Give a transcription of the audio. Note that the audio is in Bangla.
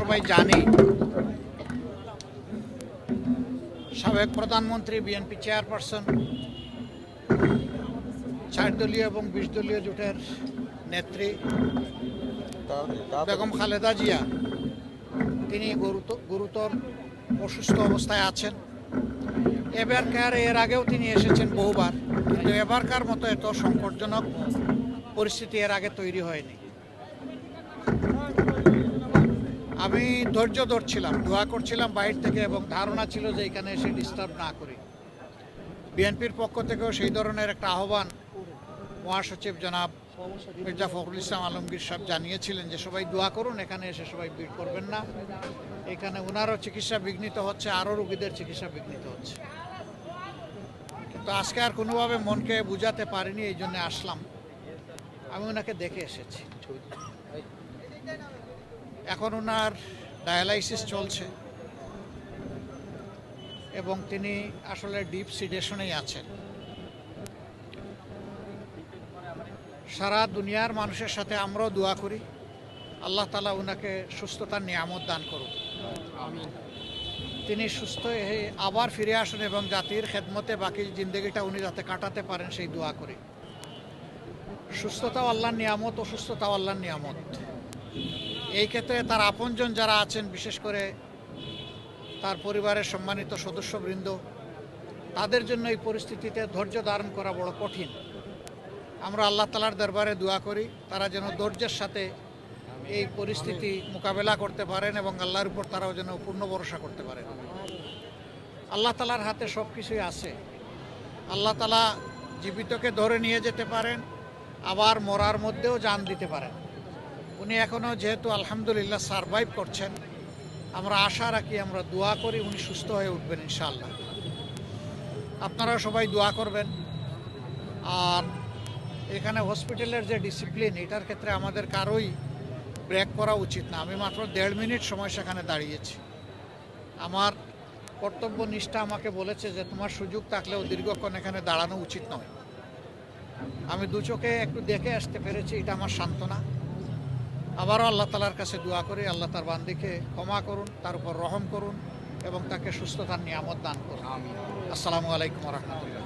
সবাই জানি সাবেক প্রধানমন্ত্রী বিএনপি চেয়ারপারসন 4 দলীয় এবং 20 দলীয় জোটের নেত্রী বেগম খালেদা জিয়া তিনি গুরুতর অসুস্থ অবস্থায় আছেন। এর আগেও তিনি এসেছেন বহুবার, কিন্তু এবারকার মতো এত সংকটজনক পরিস্থিতি এর আগে তৈরি হয়নি। আমি ধৈর্য ধরছিলাম, দোয়া করছিলাম বাইরে থেকে, এবং ধারণা ছিল যে এখানে এসে ডিস্টার্ব না করি। বিএনপির পক্ষ থেকেও সেই ধরনের একটা আহ্বান মহাসচিব জনাব মির্জা ফখরুল ইসলাম আলমগীর সাহেব জানিয়েছিলেন যে সবাই দোয়া করুন, এখানে এসে সবাই ভিড় করবেন না। এখানে ওনারও চিকিৎসা বিঘ্নিত হচ্ছে, আরও রোগীদের চিকিৎসা বিঘ্নিত হচ্ছে। কিন্তু আজকে আর কোনোভাবে মনকে বুঝাতে পারিনি, এই জন্য আসলাম। আমি ওনাকে দেখে এসেছি। এখন ওনার ডায়ালাইসিস চলছে এবং তিনি আসলে ডিপ সিডেশনেই আছেন। সারা দুনিয়ার মানুষের সাথে আমরাও দোয়া করি আল্লাহ তাআলা ওনাকে সুস্থতার নিয়ামত দান করুন। তিনি সুস্থ হয়ে আবার ফিরে আসুন এবং জাতির খেদমতে বাকি জিন্দগিটা উনি যাতে কাটাতে পারেন সেই দোয়া করি। সুস্থতাও আল্লাহর নিয়ামত, অসুস্থতাও আল্লাহর নিয়ামত। এই ক্ষেত্রে তার আপনজন যারা আছেন, বিশেষ করে তার পরিবারের সম্মানিত সদস্যবৃন্দ, তাদের জন্য এই পরিস্থিতিতে ধৈর্য ধারণ করা বড় কঠিন। আমরা আল্লাহ তাআলার দরবারে দোয়া করি তারা যেন ধৈর্যের সাথে এই পরিস্থিতি মোকাবেলা করতে পারেন এবং আল্লাহর উপর তারাও যেন পূর্ণ ভরসা করতে পারেন। আল্লাহ তাআলার হাতে সব কিছুই আছে। আল্লাহ তাআলা জীবিতকে ধরে নিয়ে যেতে পারেন, আবার মরার মধ্যেও জান দিতে পারেন। উনি এখনও যেহেতু আলহামদুলিল্লাহ সারভাইভ করছেন, আমরা আশা রাখি, আমরা দোয়া করি উনি সুস্থ হয়ে উঠবেন ইনশাআল্লাহ। আপনারা সবাই দোয়া করবেন। আর এখানে হসপিটালের যে ডিসিপ্লিন, এটার ক্ষেত্রে আমাদের কারোই ব্রেক করা উচিত না। আমি মাত্র 1.5 মিনিট সময় সেখানে দাঁড়িয়েছি। আমার কর্তব্য নিষ্ঠা আমাকে বলেছে যে তোমার সুযোগ থাকলেও দীর্ঘক্ষণ এখানে দাঁড়ানো উচিত নয়। আমি দু চোখে একটু দেখে আসতে পেরেছি, এটা আমার সান্ত্বনা। আবারও আল্লাহ তাআলার কাছে দোয়া করি আল্লাহ তার বান্দিকে ক্ষমা করুন, তার উপর রহম করুন এবং তাকে সুস্থতার নিয়ামত দান করুন। আসসালামু আলাইকুম ওয়া রাহমাতুল্লাহ।